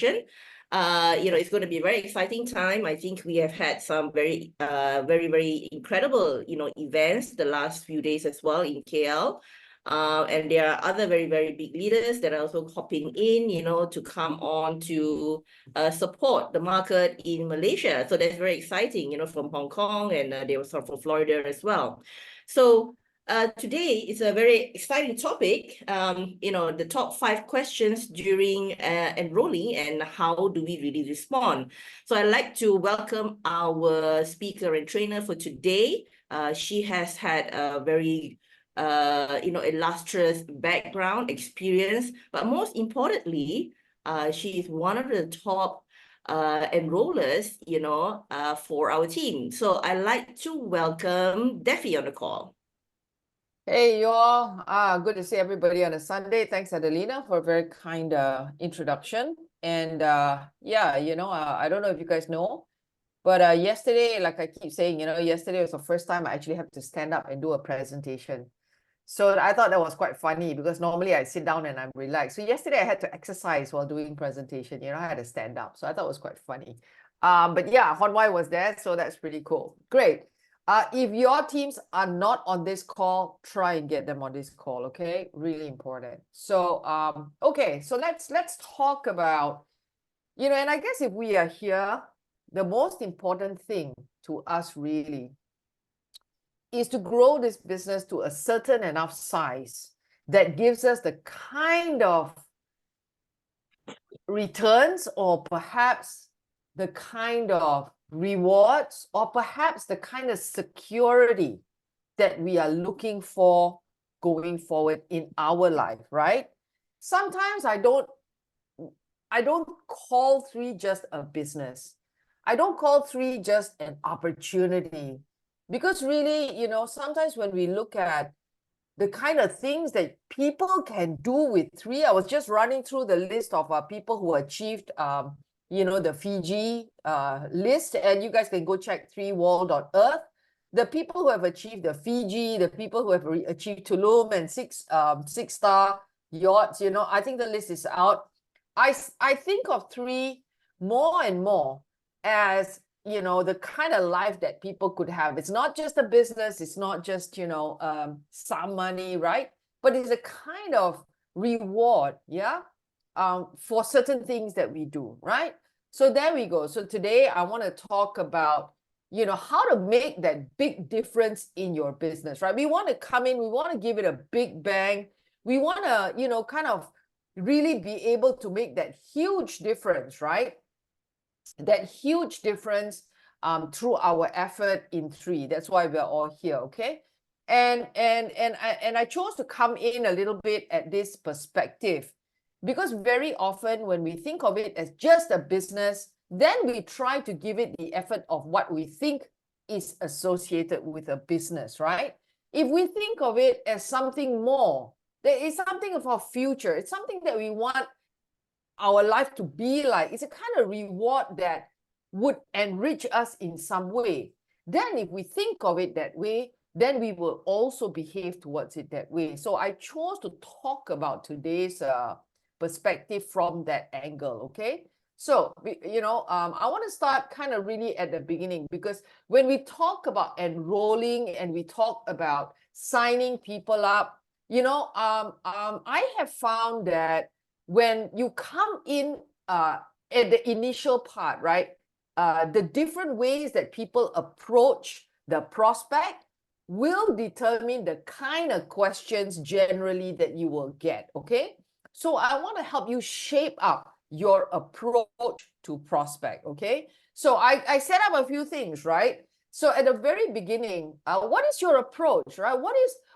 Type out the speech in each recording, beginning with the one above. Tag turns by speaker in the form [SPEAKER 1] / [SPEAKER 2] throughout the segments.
[SPEAKER 1] session. It's going to be a very exciting time. I think we have had some very, very incredible, events the last few days as well in KL. And there are other very, very big leaders that are also hopping in, to come on to support the market in Malaysia. So that's very exciting, from Hong Kong, and they were from Florida as well. So today is a very exciting topic, the top 5 questions during enrolling and how do we really respond. So I'd like to welcome our speaker and trainer for today. She has had a very illustrious background experience, but most importantly, she is one of the top enrollers, for our team. So I'd like to welcome Defi on the call.
[SPEAKER 2] Hey, you all. Good to see everybody on a Sunday. Thanks, Adelina, for a very kind introduction. And yeah, I don't know if you guys know, but yesterday, like I keep saying, yesterday was the first time I actually had to stand up and do a presentation. So I thought that was quite funny because normally I sit down and I'm relaxed. So yesterday I had to exercise while doing presentation. I had to stand up. So I thought it was quite funny. But yeah, Hon Wai was there, so that's pretty cool. Great. If your teams are not on this call, try and get them on this call, okay? Really important. So, okay, so let's talk about, and I guess if we are here, the most important thing to us really is to grow this business to a certain enough size that gives us the kind of returns or perhaps the kind of rewards or perhaps the kind of security that we are looking for going forward in our life, right? Sometimes I don't call 3 just a business. I don't call 3 just an opportunity, because really, sometimes when we look at the kind of things that people can do with 3, I was just running through the list of people who achieved the Fiji list, and you guys can go check 3wall.earth. The people who have achieved the Fiji, the people who have achieved Tulum and 6-star yachts, I think the list is out. I think of 3 more and more as, the kind of life that people could have. It's not just a business, it's not just, some money, right? But it's a kind of reward, yeah, for certain things that we do, right? So there we go. So today I want to talk about, how to make that big difference in your business, right? We want to come in, we want to give it a big bang. We want to, kind of really be able to make that huge difference, right? That huge difference through our effort in 3. That's why we're all here, okay? And I chose to come in a little bit at this perspective, because very often when we think of it as just a business, then we try to give it the effort of what we think is associated with a business, right? If we think of it as something more, there is something of our future, it's something that we want our life to be like, it's a kind of reward that would enrich us in some way. Then if we think of it that way, then we will also behave towards it that way. So I chose to talk about today's perspective from that angle, okay? So, I want to start kind of really at the beginning, because when we talk about enrolling and we talk about signing people up, I have found that when you come in at the initial part, right, the different ways that people approach the prospect will determine the kind of questions generally that you will get, okay? So I want to help you shape up your approach to prospect, okay? So I set up a few things, right? So at the very beginning, what is your approach, right?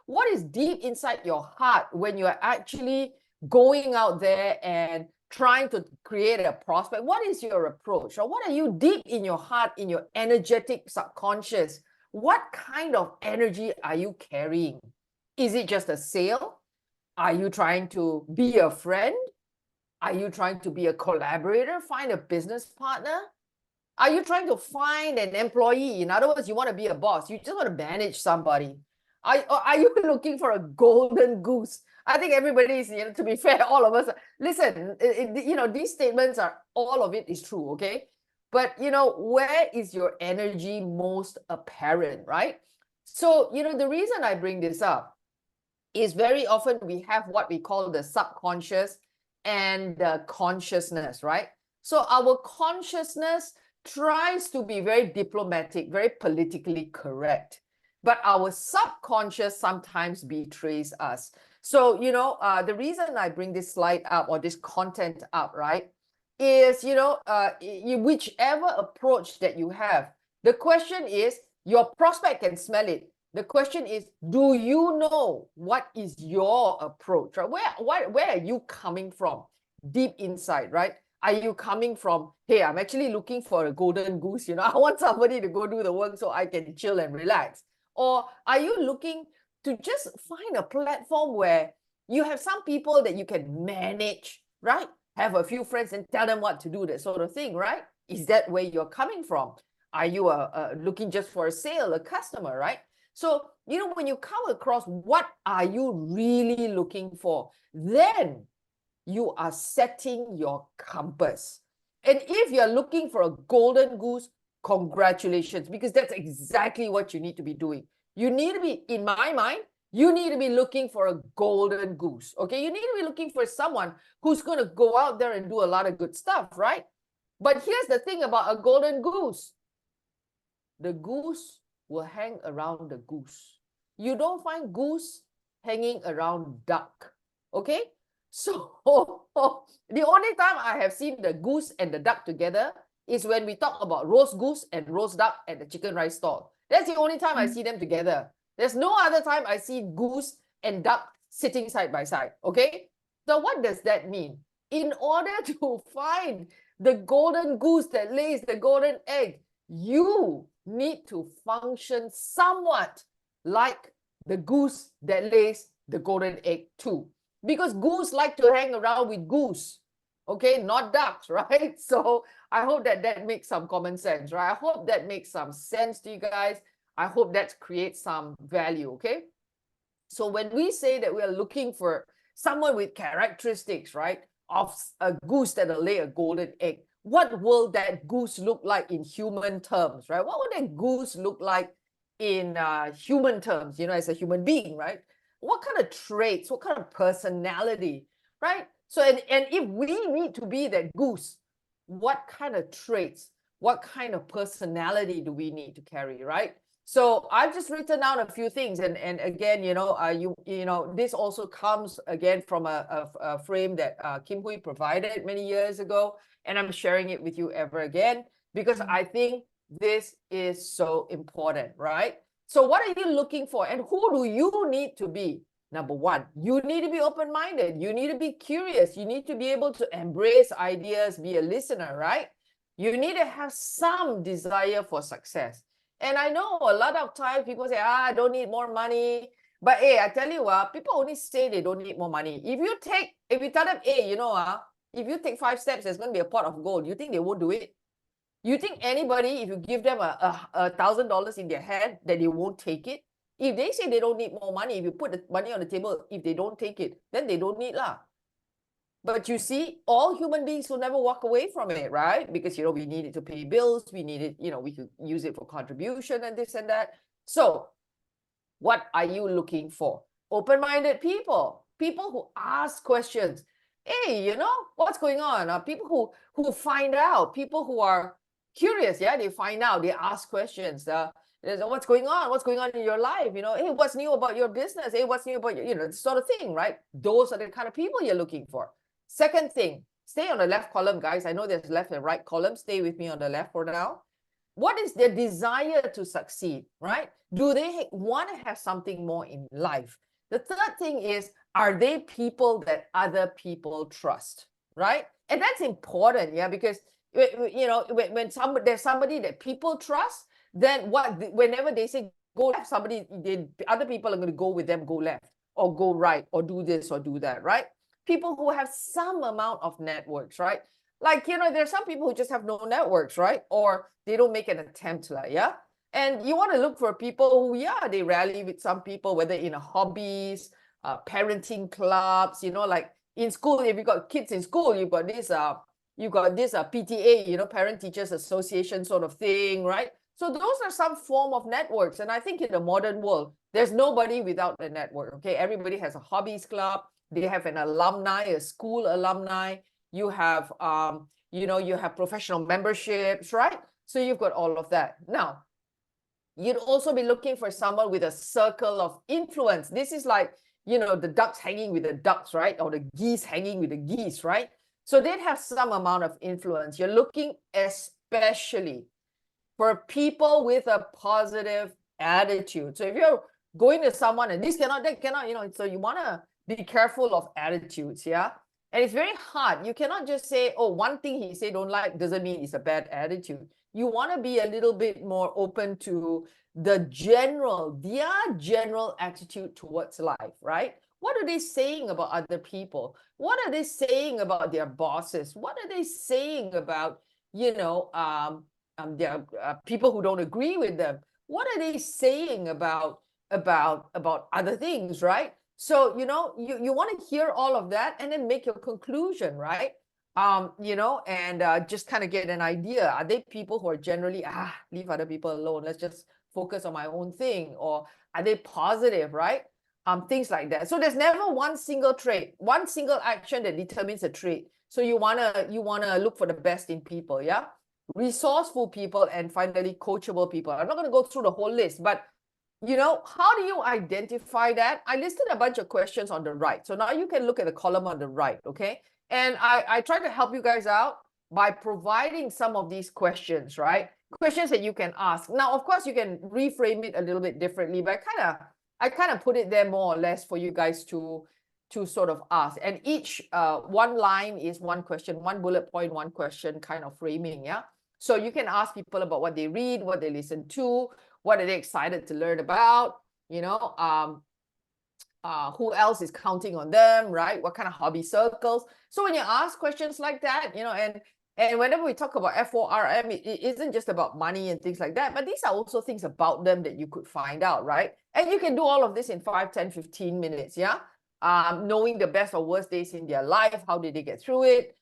[SPEAKER 2] What is deep inside your heart when you're actually going out there and trying to create a prospect? What is your approach? Or what are you deep in your heart, in your energetic subconscious? What kind of energy are you carrying? Is it just a sale? Are you trying to be a friend? Are you trying to be a collaborator, find a business partner? Are you trying to find an employee? In other words, you want to be a boss. You just want to manage somebody. Are you looking for a golden goose? I think everybody's, to be fair, all of us, listen, these statements are, all of it is true, okay? But, where is your energy most apparent, right? So, the reason I bring this up is very often we have what we call the subconscious and the consciousness, right? So our consciousness tries to be very diplomatic, very politically correct, but our subconscious sometimes betrays us. So, the reason I bring this slide up or this content up, right, is, whichever approach that you have, the question is, your prospect can smell it. The question is, do you know what is your approach, right? Where are you coming from deep inside, right? Are you coming from, hey, I'm actually looking for a golden goose, I want somebody to go do the work so I can chill and relax? Or are you looking to just find a platform where you have some people that you can manage, right? Have a few friends and tell them what to do, that sort of thing, right? Is that where you're coming from? Are you looking just for a sale, a customer, right? So, when you come across what are you really looking for, then you are setting your compass. And if you're looking for a golden goose, congratulations, because that's exactly what you need to be doing. You need to be, in my mind, you need to be looking for a golden goose, okay? You need to be looking for someone who's going to go out there and do a lot of good stuff, right? But here's the thing about a golden goose. The goose will hang around the goose. You don't find goose hanging around duck, okay? So the only time I have seen the goose and the duck together is when we talk about roast goose and roast duck at the chicken rice stall. That's the only time I see them together. There's no other time I see goose and duck sitting side by side, okay? So what does that mean? In order to find the golden goose that lays the golden egg, you need to function somewhat like the goose that lays the golden egg too. Because goose like to hang around with goose, okay, not ducks, right? So I hope that makes some common sense, right? I hope that makes some sense to you guys. I hope that creates some value, okay? So when we say that we are looking for someone with characteristics, right, of a goose that'll lay a golden egg, what will that goose look like in human terms, right? What would that goose look like in human terms, as a human being, right? What kind of traits, what kind of personality, right? So, and if we need to be that goose, what kind of traits, what kind of personality do we need to carry, right? So I've just written down a few things, and again, this also comes again from a frame that Kim Hui provided many years ago, and I'm sharing it with you ever again because I think this is so important, right? So what are you looking for, and who do you need to be? Number one, you need to be open-minded. You need to be curious. You need to be able to embrace ideas, be a listener, right? You need to have some desire for success. And I know a lot of times people say, I don't need more money. But hey, I tell you what, people only say they don't need more money. If you tell them, hey, if you take 5 steps, there's going to be a pot of gold. You think they won't do it? You think anybody, if you give them $1,000 in their hand, that they won't take it? If they say they don't need more money, if you put the money on the table, if they don't take it, then they don't need lah. But you see, all human beings will never walk away from it, right? Because, we need it to pay bills. We need it, we could use it for contribution and this and that. So what are you looking for? Open-minded people who ask questions. Hey, what's going on? People who find out, people who are curious, yeah, they find out, they ask questions. What's going on? What's going on in your life? Hey, what's new about your business? Hey, what's new about your, sort of thing, right? Those are the kind of people you're looking for. Second thing, stay on the left column, guys. I know there's left and right column. Stay with me on the left for now. What is their desire to succeed, right? Do they want to have something more in life? The third thing is, are they people that other people trust, right? And that's important, yeah, because when there's somebody that people trust, then whenever they say go left, other people are going to go with them, go left or go right or do this or do that, right? People who have some amount of networks, right? Like, there's some people who just have no networks, right? Or they don't make an attempt, yeah? And you want to look for people who, yeah, they rally with some people, whether in a hobbies, parenting clubs, like in school, if you got kids in school, you've got this PTA, Parent Teachers Association sort of thing, right? So those are some form of networks. And I think in the modern world, there's nobody without a network, okay? Everybody has a hobbies club. They have an alumni, a school alumni. You have, you have professional memberships, right? So you've got all of that. Now, you'd also be looking for someone with a circle of influence. This is like, the ducks hanging with the ducks, right? Or the geese hanging with the geese, right? So they'd have some amount of influence. You're looking especially for people with a positive attitude. So if you're going to someone and this cannot, that cannot, so you want to be careful of attitudes, yeah? And it's very hard. You cannot just say, oh, one thing he said don't like doesn't mean it's a bad attitude. You want to be a little bit more open to their general attitude towards life, right? What are they saying about other people? What are they saying about their bosses? What are they saying about, there are people who don't agree with them? What are they saying about other things, right? So, you want to hear all of that and then make your conclusion, right? And just kind of get an idea. Are they people who are generally, leave other people alone, let's just focus on my own thing? Or are they positive, right? Things like that. So there's never one single trait, one single action that determines a trait. So you wanna look for the best in people, yeah? Resourceful people, and finally coachable people. I'm not going to go through the whole list, but how do you identify that? I listed a bunch of questions on the right. So now you can look at the column on the right, okay? And I try to help you guys out by providing some of these questions, right? Questions that you can ask. Now, of course, you can reframe it a little bit differently, but I kind of put it there more or less for you guys to sort of ask. And each one line is one question, one bullet point, one question kind of framing, yeah? So you can ask people about what they read, what they listen to, what are they excited to learn about, who else is counting on them, right? What kind of hobby circles? So when you ask questions like that, and whenever we talk about FORM, it isn't just about money and things like that, but these are also things about them that you could find out, right? And you can do all of this in 5, 10, 15 minutes, yeah? Knowing the best or worst days in their life, how did they get through it?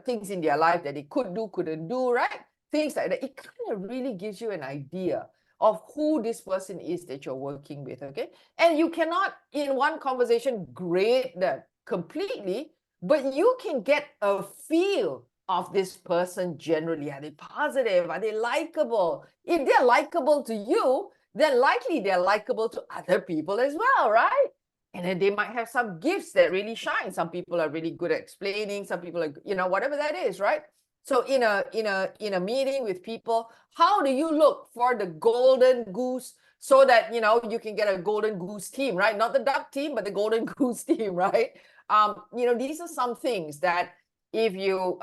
[SPEAKER 2] Things in their life that they could do, couldn't do, right? Things like that. It kind of really gives you an idea of who this person is that you're working with, okay? And you cannot, in one conversation, grade them completely, but you can get a feel of this person generally. Are they positive? Are they likable? If they're likable to you, then likely they're likable to other people as well, right? And then they might have some gifts that really shine. Some people are really good at explaining. Some people are, whatever that is, right? So in a meeting with people, how do you look for the golden goose so that you can get a golden goose team, right? Not the duck team, but the golden goose team, right? These are some things that if you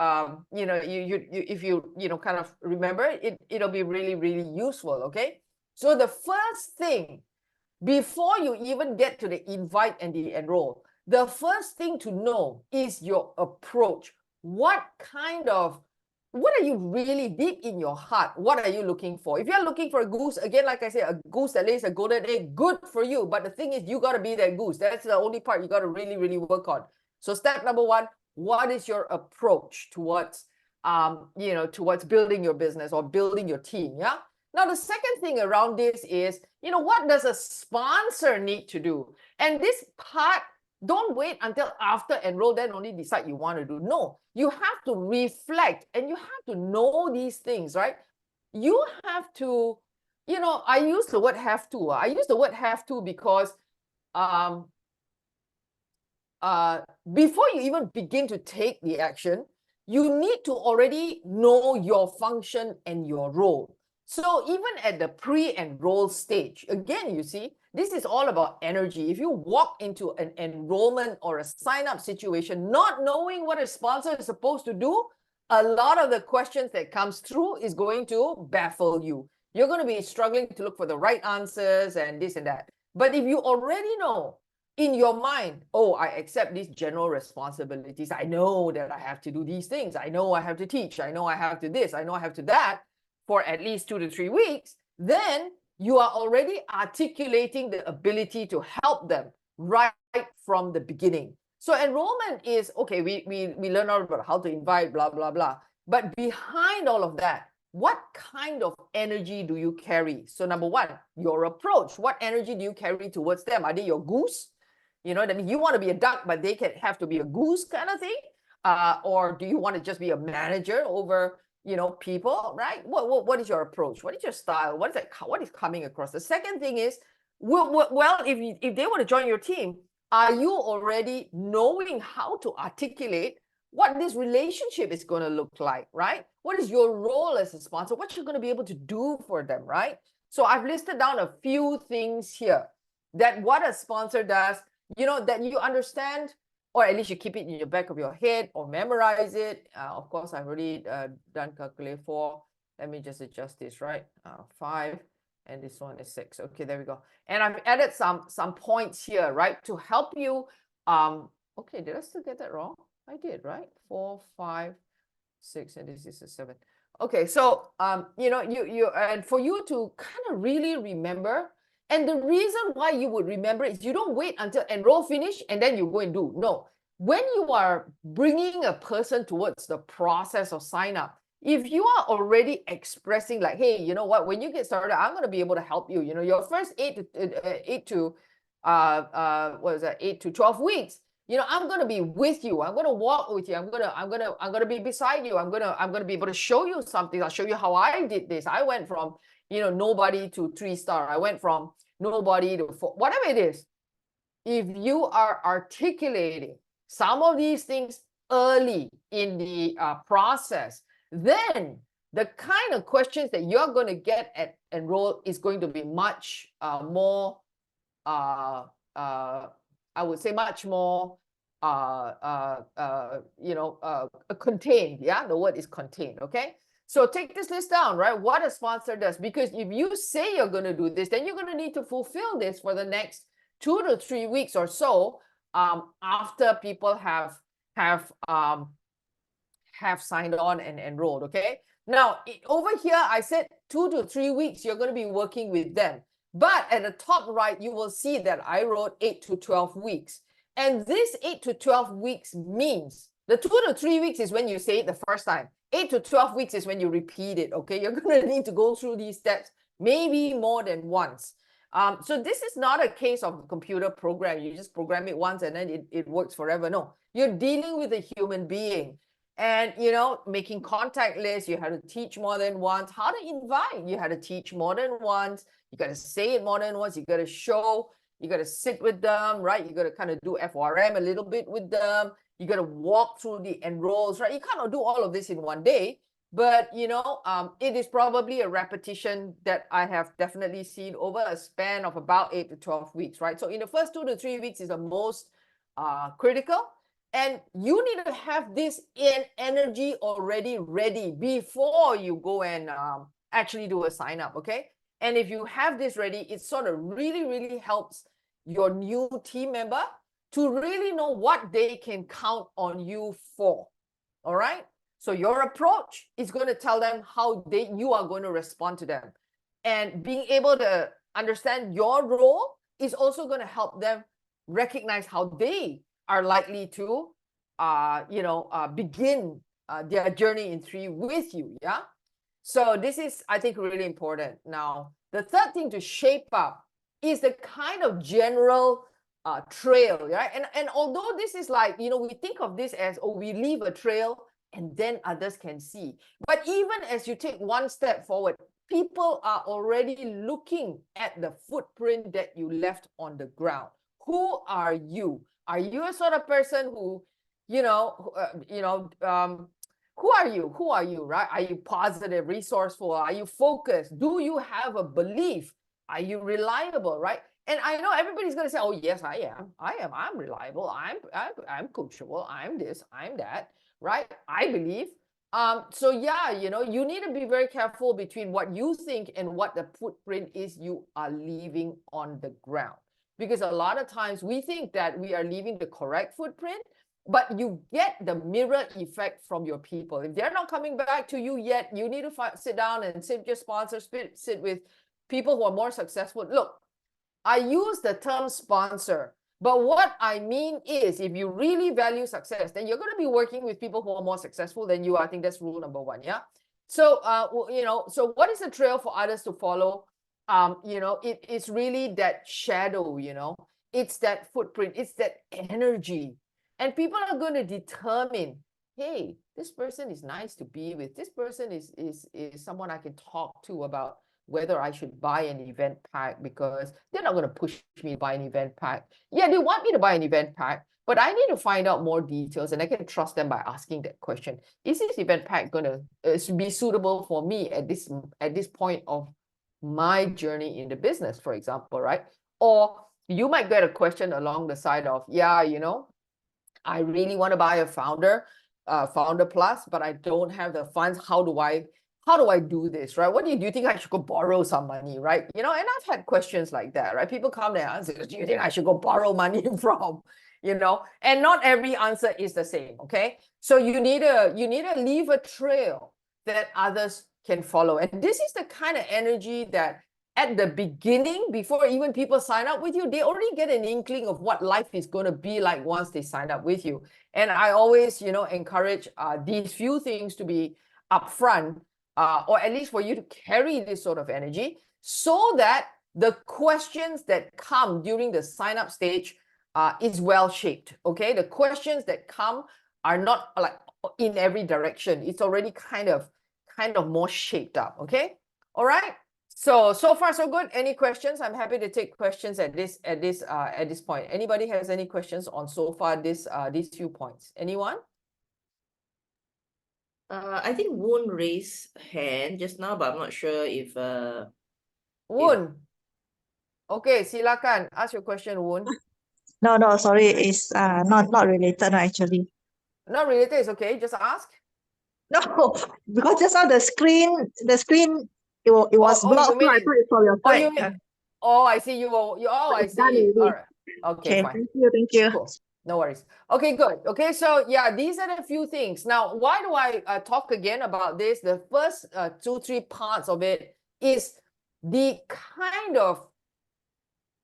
[SPEAKER 2] if you kind of remember, it'll be really, really useful, okay? So the first thing, before you even get to the invite and the enroll, the first thing to know is your approach. What are you really deep in your heart? What are you looking for? If you're looking for a goose, again, like I said, a goose that lays a golden egg, good for you. But the thing is, you got to be that goose. That's the only part you got to really, really work on. So step number one, what is your approach towards, towards building your business or building your team? Yeah. Now, the second thing around this is, what does a sponsor need to do? And this part, don't wait until after enroll, then only decide you want to do. No, you have to reflect and you have to know these things, right? You have to, I use the word have to. I use the word have to because before you even begin to take the action, you need to already know your function and your role. So even at the pre-enroll stage, again, you see, this is all about energy. If you walk into an enrollment or a sign-up situation not knowing what a sponsor is supposed to do, a lot of the questions that comes through is going to baffle you. You're going to be struggling to look for the right answers and this and that. But if you already know in your mind, oh, I accept these general responsibilities. I know that I have to do these things. I know I have to teach. I know I have to this. I know I have to that for at least 2 to 3 weeks. Then you are already articulating the ability to help them right from the beginning. So enrollment is, okay, we learn all about how to invite, blah, blah, blah. But behind all of that, what kind of energy do you carry? So number one, your approach. What energy do you carry towards them? Are they your goose? You know what I mean? You want to be a duck, but they can have to be a goose kind of thing. Or do you want to just be a manager over, people, right? What is your approach? What is your style? What is coming across? The second thing is, well, if they want to join your team, are you already knowing how to articulate what this relationship is going to look like, right? What is your role as a sponsor? What you're going to be able to do for them, right? So I've listed down a few things here that what a sponsor does, that you understand, or at least you keep it in your back of your head or memorize it. Of course, I've already done calculate 4. Let me just adjust this, right? 5, and this one is 6. Okay, there we go. And I've added some points here, right, to help you. Okay, did I still get that wrong? I did, right? 4, 5, 6, and this is a 7. Okay, so and for you to kind of really remember, and the reason why you would remember is you don't wait until enroll finish and then you go and do. No, when you are bringing a person towards the process of sign up, if you are already expressing like, hey, you know what, when you get started, I'm going to be able to help you. Your first 8 to 12 weeks. I'm going to be with you. I'm going to walk with you. I'm going to be beside you. I'm going to be able to show you something. I'll show you how I did this. I went from, nobody to 3-star. I went from nobody to 4, whatever it is. If you are articulating some of these things early in the process, then the kind of questions that you're going to get at enroll is going to be much more I would say much more contained. Yeah, the word is contained. Okay, so take this list down, right? What a sponsor does, because if you say you're going to do this, then you're going to need to fulfill this for the next 2 to 3 weeks or so, after people have signed on and enrolled. Okay, now over here I said 2 to 3 weeks you're going to be working with them. But at the top right, you will see that I wrote 8 to 12 weeks. And this 8 to 12 weeks means the 2 to 3 weeks is when you say it the first time. 8 to 12 weeks is when you repeat it, okay? You're going to need to go through these steps maybe more than once. So this is not a case of a computer program. You just program it once and then it works forever. No, you're dealing with a human being. And, making contact lists, you had to teach more than once. How to invite, you had to teach more than once. You got to say it more than once. You got to show, you got to sit with them, right? You got to kind of do FRM a little bit with them. You got to walk through the enrolls, right? You cannot do all of this in one day, but, it is probably a repetition that I have definitely seen over a span of about 8 to 12 weeks, right? So in the first 2 to 3 weeks is the most critical. And you need to have this energy already ready before you go and actually do a sign up, okay? And if you have this ready, it sort of really, really helps your new team member to really know what they can count on you for, all right? So your approach is going to tell them how you are going to respond to them. And being able to understand your role is also going to help them recognize how they are likely to, begin their journey in 3 with you. Yeah. So this is, I think, really important. Now, the third thing to shape up is the kind of general trail, right? And although this is like, we think of this as, oh, we leave a trail and then others can see. But even as you take one step forward, people are already looking at the footprint that you left on the ground. Who are you? Are you a sort of person who, who are you? Who are you, right? Are you positive, resourceful? Are you focused? Do you have a belief? Are you reliable, right? And I know everybody's going to say, oh, yes, I am. I'm reliable. I'm coachable. I'm this, I'm that, right? I believe. So yeah, you need to be very careful between what you think and what the footprint is you are leaving on the ground. Because a lot of times we think that we are leaving the correct footprint, but you get the mirror effect from your people. If they're not coming back to you yet, you need to sit down and sit with your sponsor, sit with people who are more successful. Look, I use the term sponsor, but what I mean is if you really value success, then you're going to be working with people who are more successful than you. I think that's rule number one. Yeah. So, so what is the trail for others to follow? It's really that shadow, it's that footprint, it's that energy. And people are going to determine, hey, this person is nice to be with. This person is someone I can talk to about whether I should buy an event pack, because they're not going to push me to buy an event pack. Yeah, they want me to buy an event pack, but I need to find out more details, and I can trust them by asking that question. Is this event pack going to be suitable for me at this point of my journey in the business, for example, right? Or you might get a question along the side of, yeah, I really want to buy a founder plus, but I don't have the funds. How do I do this, right? What do you think I should go borrow some money, right? And I've had questions like that, right? People come there and say, do you think I should go borrow money from, and not every answer is the same, okay? So you need to leave a trail that others can follow. And this is the kind of energy that at the beginning, before even people sign up with you, they already get an inkling of what life is going to be like once they sign up with you. And I always, encourage these few things to be upfront, or at least for you to carry this sort of energy, so that the questions that come during the sign up stage is well shaped. Okay, the questions that come are not like in every direction. It's already kind of more shaped up. Okay, all right. So far so good. Any questions? I'm happy to take questions at this point. Anybody has any questions on so far these few points? Anyone?
[SPEAKER 1] I think Woon raised hand just now, but I'm not sure if
[SPEAKER 2] Woon. Okay, silakan. Ask your question, Woon.
[SPEAKER 3] No, sorry, it's not related actually.
[SPEAKER 2] Not related, it's okay. Just ask.
[SPEAKER 3] No, because just now the screen it was
[SPEAKER 2] you
[SPEAKER 3] blocked, so
[SPEAKER 2] mean
[SPEAKER 3] I thought it's from your
[SPEAKER 2] Oh,
[SPEAKER 3] side.
[SPEAKER 2] you mean, I see I
[SPEAKER 3] It's done
[SPEAKER 2] see.
[SPEAKER 3] already.
[SPEAKER 2] All right. Okay,
[SPEAKER 3] Okay,
[SPEAKER 2] fine.
[SPEAKER 3] thank you.
[SPEAKER 2] Cool. No worries. Okay, good. Okay, so yeah, these are the few things. Now, why do I talk again about this? The first 2-3 parts of it is the kind of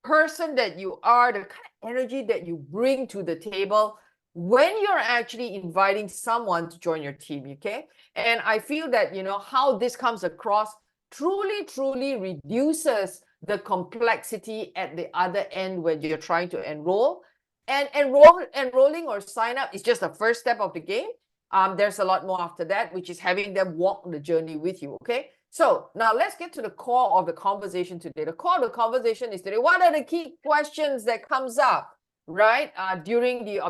[SPEAKER 2] person that you are, the kind of energy that you bring to the table when you're actually inviting someone to join your team, okay? And I feel that, how this comes across truly reduces the complexity at the other end when you're trying to enroll. And enrolling or sign up is just the first step of the game. There's a lot more after that, which is having them walk the journey with you, okay? So now let's get to the core of the conversation today. The core of the conversation is today, what are the key questions that comes up, right? During the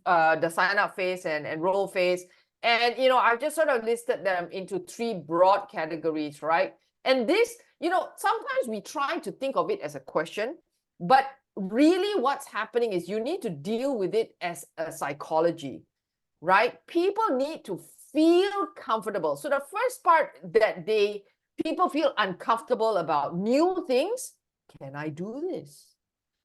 [SPEAKER 2] the sign up phase and enroll phase. And, I've just sort of listed them into 3 broad categories, right? And this, sometimes we try to think of it as a question, but really what's happening is you need to deal with it as a psychology, right? People need to feel comfortable. So the first part that people feel uncomfortable about new things, can I do this?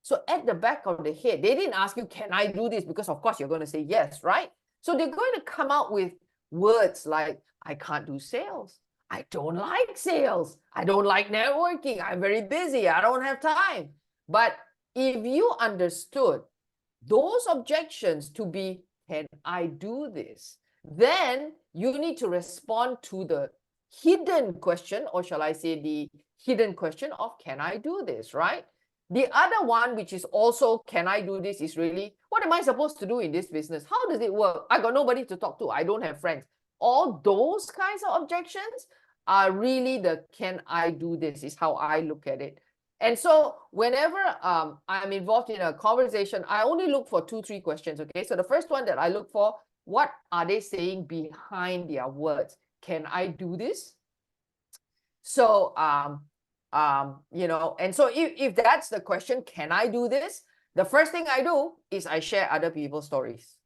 [SPEAKER 2] So at the back of the head, they didn't ask you, can I do this? Because of course you're going to say yes, right? So they're going to come out with words like, I can't do sales. I don't like sales. I don't like networking. I'm very busy. I don't have time. But if you understood those objections to be, can I do this? Then you need to respond to the hidden question, or shall I say the hidden question of, can I do this, right? The other one, which is also, can I do this, is really, what am I supposed to do in this business? How does it work? I got nobody to talk to. I don't have friends. All those kinds of objections are really the, can I do this, is how I look at it. And so whenever I'm involved in a conversation, I only look for 2-3 questions, okay? So the first one that I look for, what are they saying behind their words? Can I do this? So, and so if that's the question, can I do this? The first thing I do is I share other people's stories.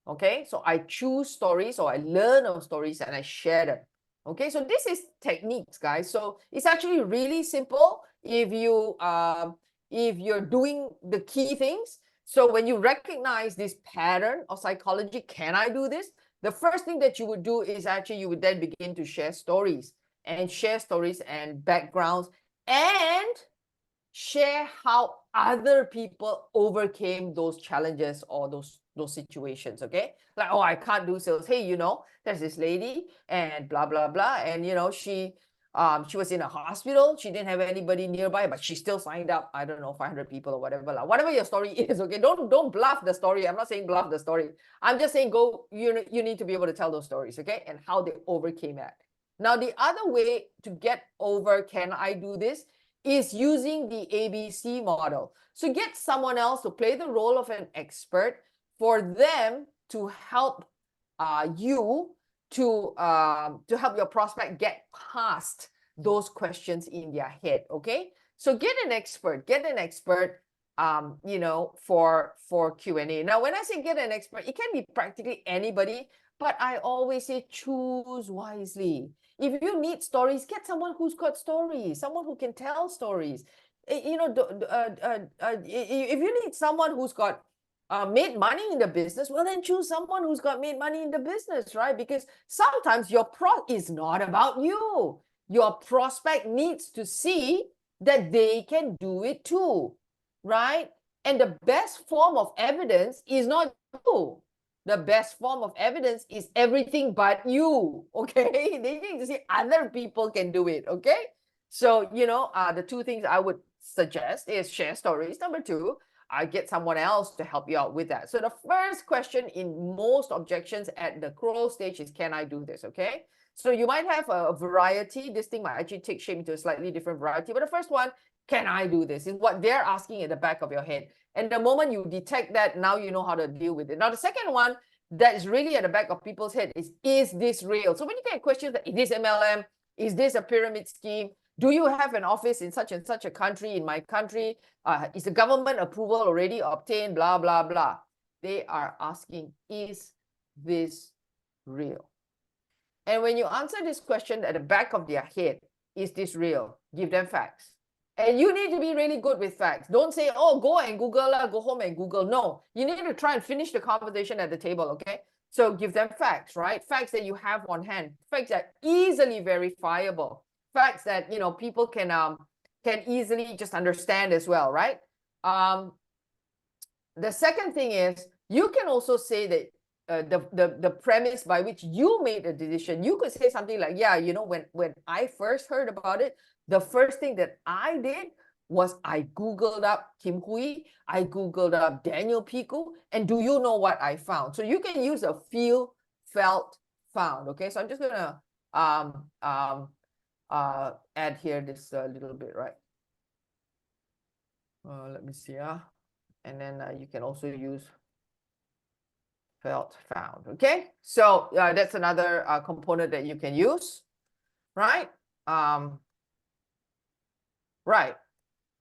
[SPEAKER 2] Okay, so I choose stories or I learn of stories and I share them. Okay, so this is techniques, guys. So it's actually really simple if you're doing the key things. So when you recognize this pattern of psychology, can I do this? The first thing that you would do is actually you would then begin to share stories and backgrounds and share how other people overcame those challenges or those situations. Okay, like, oh, I can't do sales. Hey, there's this lady and blah blah blah, and she was in a hospital. She didn't have anybody nearby, but she still signed up, I don't know, 500 people or whatever. Whatever your story is, okay? Don't bluff the story. I'm not saying bluff the story. I'm just saying you need to be able to tell those stories, okay? And how they overcame it. Now, the other way to get over, can I do this, is using the ABC model. So get someone else to play the role of an expert for them to help you to help your prospect get past those questions in their head. Okay, so get an expert for Q&A. Now, when I say get an expert, it can be practically anybody, but I always say choose wisely. If you need stories, get someone who's got stories, someone who can tell stories. If you need someone who's got made money in the business, well, then choose someone who's got made money in the business, right? Because sometimes your is not about you. Your prospect needs to see that they can do it too, right? And the best form of evidence is not you. The best form of evidence is everything but you, okay? They need to see other people can do it, okay? So, the two things I would suggest is share stories. Number two, I get someone else to help you out with that. So the first question in most objections at the crawl stage is, can I do this, okay? So you might have a variety. This thing might actually take shape into a slightly different variety. But the first one, can I do this, is what they're asking at the back of your head. And the moment you detect that, now you know how to deal with it. Now, the second one that is really at the back of people's head is this real? So when you get questions like, is this MLM? Is this a pyramid scheme? Do you have an office in such and such a country, in my country? Is the government approval already obtained? Blah, blah, blah. They are asking, is this real? And when you answer this question at the back of their head, is this real? Give them facts. And you need to be really good with facts. Don't say, oh, go and Google, go home and Google. No, you need to try and finish the conversation at the table, okay? So give them facts, right? Facts that you have on hand, facts that are easily verifiable, facts that, people can easily just understand as well, right? The second thing is, you can also say that the premise by which you made a decision. You could say something like, yeah, when I first heard about it, the first thing that I did was I Googled up Kim Hui, I Googled up Daniel Piku, and do you know what I found? So you can use a feel, felt, found. Okay, so I'm just gonna add here this little bit, right? Let me see, and then you can also use felt, found. Okay, so that's another component that you can use, right? Right.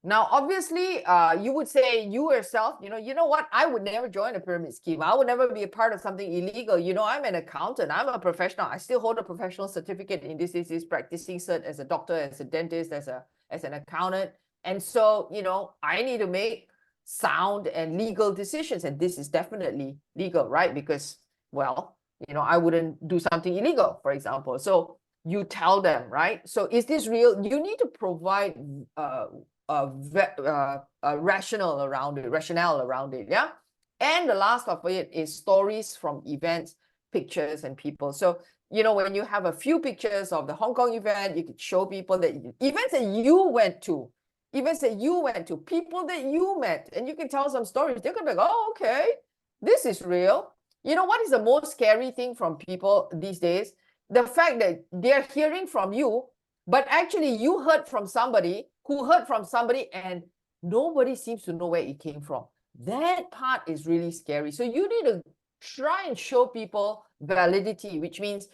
[SPEAKER 2] Now, obviously, you would say you yourself, you know what? I would never join a pyramid scheme. I would never be a part of something illegal. I'm an accountant. I'm a professional. I still hold a professional certificate in this practicing cert as a doctor, as a dentist, as an accountant. And so, I need to make sound and legal decisions. And this is definitely legal, right? Because, well, I wouldn't do something illegal, for example. So you tell them, right? So is this real? You need to provide rationale around it, yeah? And the last of it is stories from events, pictures, and people. So, when you have a few pictures of the Hong Kong event, you could show people that events that you went to, people that you met, and you can tell some stories. They're gonna be like, oh, okay, this is real. What is the most scary thing from people these days? The fact that they're hearing from you, but actually you heard from somebody who heard from somebody, and nobody seems to know where it came from. That part is really scary. So you need to try and show people validity, which means,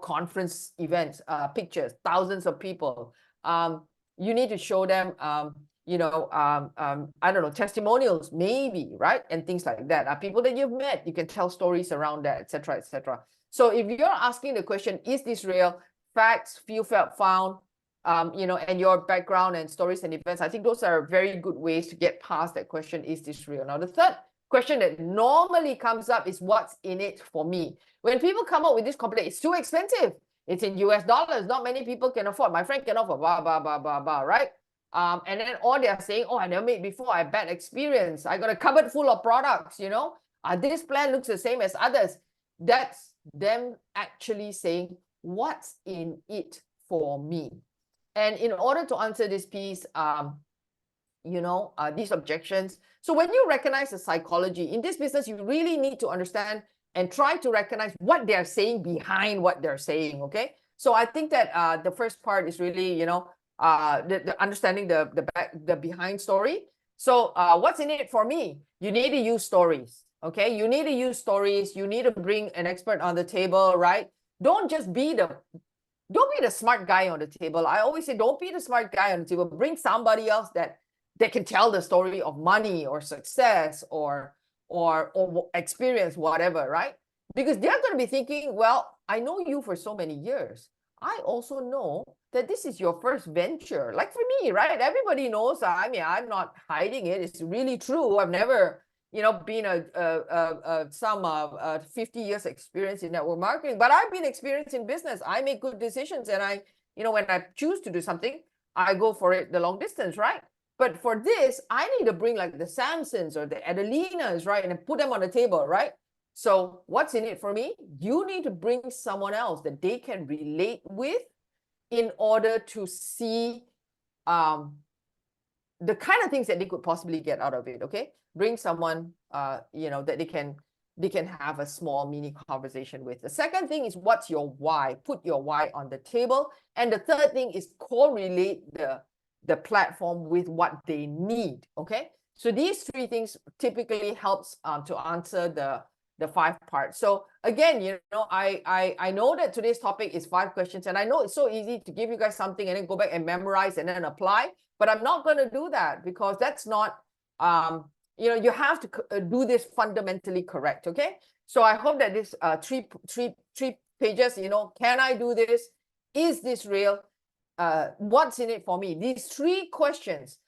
[SPEAKER 2] conference events, pictures, thousands of people. You need to show them, I don't know, testimonials, maybe, right? And things like that. People that you've met, you can tell stories around that, etc., etc. So if you're asking the question, is this real? Facts, feel, felt, found, and your background and stories and events, I think those are very good ways to get past that question, is this real? Now, the third question that normally comes up is, what's in it for me? When people come up with this complaint, it's too expensive. It's in US dollars. Not many people can afford. My friend can afford, blah, blah, blah, blah, blah, right? And then or they're saying, oh, I never made before, I had bad experience, I got a cupboard full of products, you know, this plan looks the same as others. That's them actually saying, what's in it for me? And in order to answer this piece, you know, these objections. So when you recognize the psychology in this business, you really need to understand and try to recognize what they're saying behind what they're saying. Okay. So I think that the first part is really, you know, the understanding the behind story. So what's in it for me? You need to use stories. Okay. You need to use stories. You need to bring an expert on the table, right? Don't just be don't be the smart guy on the table. I always say, don't be the smart guy on the table. Bring somebody else that can tell the story of money or success or experience, whatever, right? Because they're going to be thinking, well, I know you for so many years. I also know that this is your first venture. Like for me, right? Everybody knows. I mean, I'm not hiding it. It's really true. I've never, you know, been some 50 years experience in network marketing, but I've been experienced in business. I make good decisions, and I, you know, when I choose to do something, I go for it the long distance, right? But for this, I need to bring like the Samsons or the Adelinas, right? And put them on the table, right? So what's in it for me? You need to bring someone else that they can relate with in order to see the kind of things that they could possibly get out of it, okay? Bring someone, you know, that they can have a small mini conversation with. The second thing is, what's your why? Put your why on the table. And the third thing is correlate the platform with what they need, okay? So these three things typically helps to answer the 5 parts. So again, you know, I know that today's topic is 5 questions, and I know it's so easy to give you guys something and then go back and memorize and then apply, but I'm not going to do that because that's not, you know, you have to do this fundamentally correct, okay? So I hope that this three pages, you know, can I do this? Is this real? What's in it for me? These 3 questions,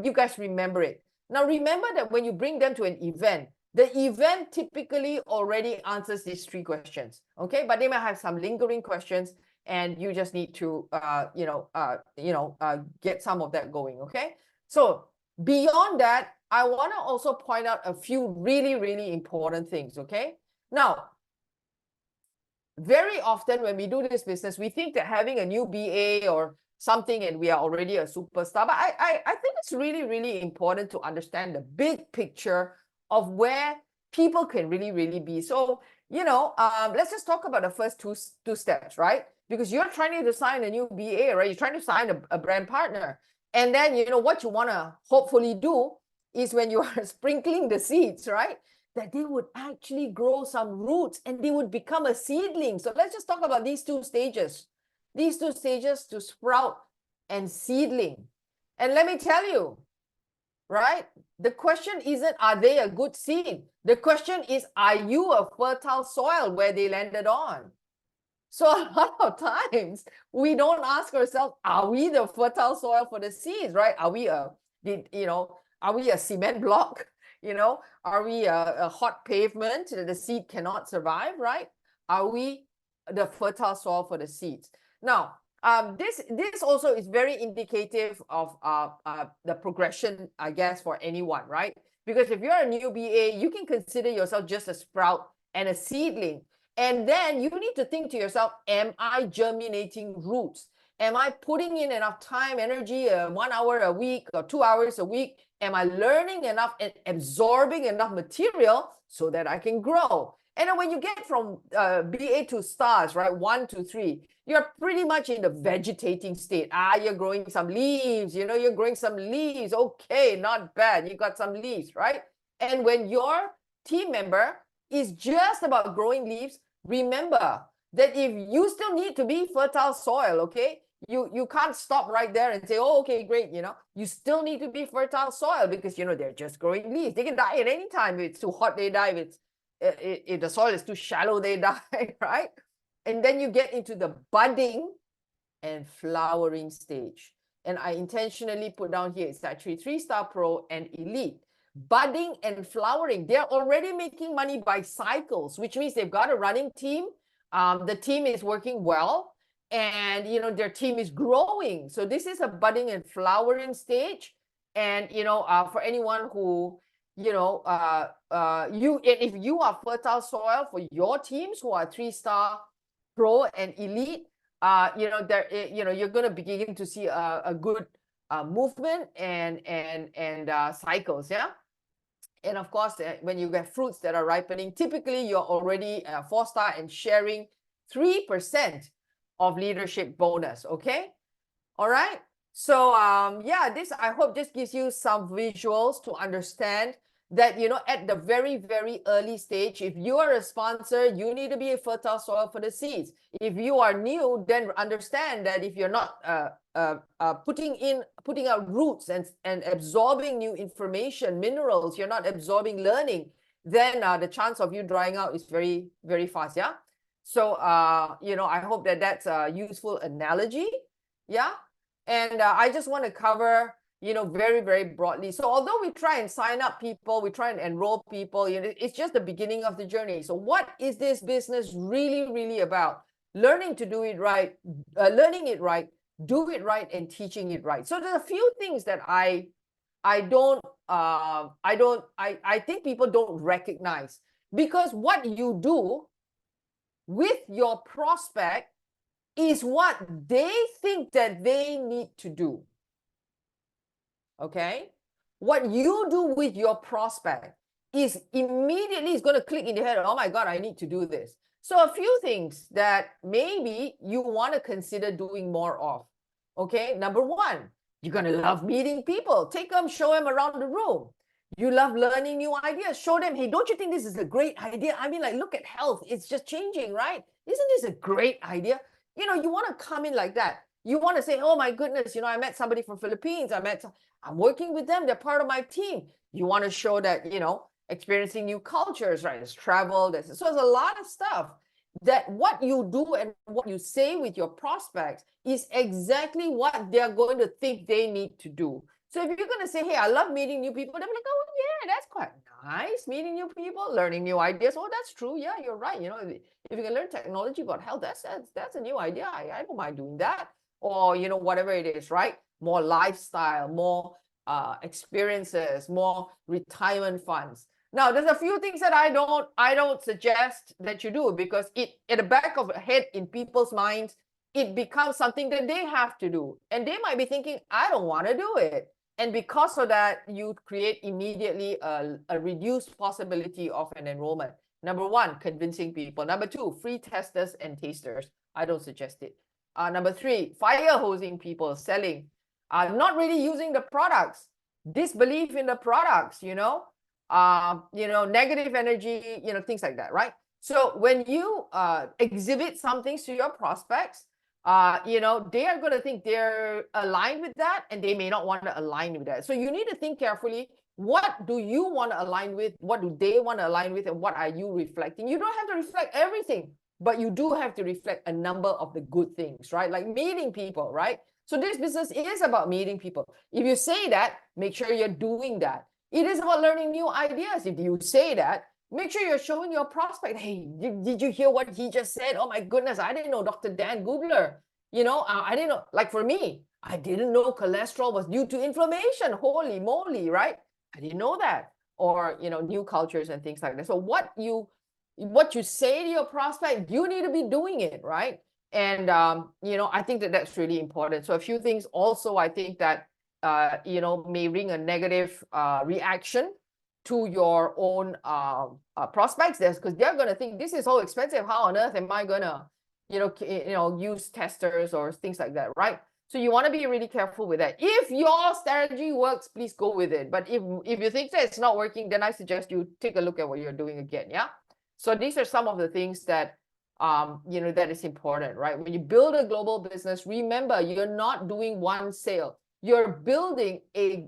[SPEAKER 2] you guys remember it. Now remember that when you bring them to an event, the event typically already answers these 3 questions, okay? But they might have some lingering questions, and you just need to, get some of that going, okay? So beyond that, I want to also point out a few really, really important things, okay? Now, very often when we do this business, we think that having a new BA or something and we are already a superstar. But I think it's really, really important to understand the big picture of where people can really, really be. So, you know, let's just talk about the first two steps, right? Because you're trying to sign a new BA, right? You're trying to sign a brand partner. And then, you know, what you want to hopefully do is when you are sprinkling the seeds, right? That they would actually grow some roots and they would become a seedling. So let's just talk about these 2 stages. These 2 stages to sprout and seedling. And let me tell you, right? The question isn't, are they a good seed? The question is, are you a fertile soil where they landed on? So a lot of times we don't ask ourselves, are we the fertile soil for the seeds, right? Are we are we a cement block? You know, are we a hot pavement that the seed cannot survive, right? Are we the fertile soil for the seeds? Now, this also is very indicative of the progression, I guess, for anyone, right? Because if you're a new BA, you can consider yourself just a sprout and a seedling. And then you need to think to yourself, am I germinating roots? Am I putting in enough time, energy, 1 hour a week or 2 hours a week? Am I learning enough and absorbing enough material so that I can grow? And then when you get from BA to stars, right, 1 to 3, you're pretty much in the vegetating state. You're growing some leaves, you know, you're growing some leaves. Okay, not bad. You got some leaves, right? And when your team member is just about growing leaves, remember that if you still need to be fertile soil, okay, you can't stop right there and say, oh, okay, great, you know, you still need to be fertile soil because, you know, they're just growing leaves. They can die at any time. If it's too hot, they die. If the soil is too shallow, they die, right? And then you get into the budding and flowering stage. And I intentionally put down here, it's actually 3-star pro and elite. Budding and flowering, they're already making money by cycles, which means they've got a running team. The team is working well. and their team is growing. So this is a budding and flowering stage. And for anyone who if you are fertile soil for your teams who are 3-star, pro, and elite, you're going to begin to see a good movement and cycles, yeah. And of course, when you get fruits that are ripening, typically you're already 4-star and sharing 3% of leadership bonus. Okay, all right. So yeah, this, I hope, just gives you some visuals to understand that at the very, very early stage, if you are a sponsor, you need to be a fertile soil for the seeds. If you are new, then understand that if you're not putting out roots and absorbing new information, minerals, you're not absorbing learning, then the chance of you drying out is very, very fast. Yeah. So I hope that that's a useful analogy. Yeah. And I just want to cover very, very broadly. So although we try and sign up people, we try and enroll people, it's just the beginning of the journey. So what is this business really, really about? Learning to do it right, learning it right, do it right, and teaching it right. So there's a few things that I think people don't recognize, because what you do with your prospect is what they think that they need to do. Okay, what you do with your prospect is immediately going to click in the head. Oh my God, I need to do this. So a few things that maybe you want to consider doing more of. Okay, number one, you're going to love meeting people. Take them, show them around the room. You love learning new ideas. Show them, hey, don't you think this is a great idea? I mean, like, look at health. It's just changing, right? Isn't this a great idea? You want to come in like that. You want to say, oh my goodness, I met somebody from Philippines. I'm working with them. They're part of my team. You want to show that, experiencing new cultures, right? There's travel. So there's a lot of stuff that what you do and what you say with your prospects is exactly what they're going to think they need to do. So if you're going to say, hey, I love meeting new people, they'll be like, oh yeah, that's quite nice, meeting new people, learning new ideas. Oh, that's true. Yeah, you're right. If you can learn technology about health, that's a new idea. I don't mind doing that. Or, whatever it is, right? More lifestyle, more experiences, more retirement funds. Now, there's a few things that I don't suggest that you do, because at the back of the head in people's minds, it becomes something that they have to do. And they might be thinking, I don't want to do it. And because of that, you create immediately a reduced possibility of an enrollment. Number one, convincing people. Number two, free testers and tasters. I don't suggest it. Number three, fire hosing people, selling, not really using the products, disbelief in the products, negative energy, things like that, right? So when you exhibit some things to your prospects, they are going to think they're aligned with that, and they may not want to align with that. So you need to think carefully, what do you want to align with? What do they want to align with? And what are you reflecting? You don't have to reflect everything, but you do have to reflect a number of the good things, right? Like meeting people, right? So this business is about meeting people. If you say that, make sure you're doing that. It is about learning new ideas. If you say that, make sure you're showing your prospect, hey, did you hear what he just said? Oh my goodness, I didn't know Dr. Dan Gubler. I didn't know, like for me, I didn't know cholesterol was due to inflammation. Holy moly, right? I didn't know that. Or, new cultures and things like that. So what you say to your prospect, you need to be doing it, right? And, I think that that's really important. So a few things also, I think that, may ring a negative reaction to your own prospects, because they're going to think, this is so expensive. How on earth am I going to, use testers or things like that, right? So you want to be really careful with that. If your strategy works, please go with it. But if you think that it's not working, then I suggest you take a look at what you're doing again. Yeah. So these are some of the things that, that is important, right? When you build a global business, remember, you're not doing one sale. You're building a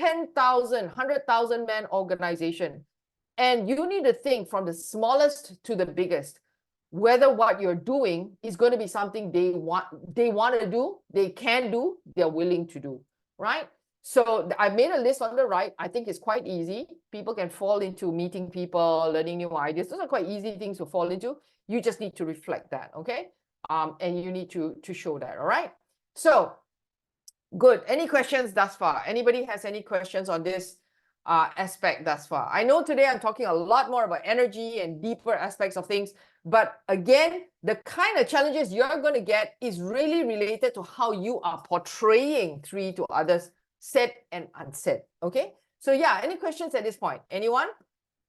[SPEAKER 2] 10,000, 100,000 man organization. And you need to think from the smallest to the biggest, whether what you're doing is going to be something they want to do, they can do, they're willing to do, right? So I made a list on the right. I think it's quite easy. People can fall into meeting people, learning new ideas. Those are quite easy things to fall into. You just need to reflect that, okay? and you need to show that. All right. So good. Any questions thus far? Anybody has any questions on this aspect thus far? I know today I'm talking a lot more about energy and deeper aspects of things, but again, the kind of challenges you're going to get is really related to how you are portraying 3 to others, said and unsaid. Okay. So yeah, any questions at this point? Anyone?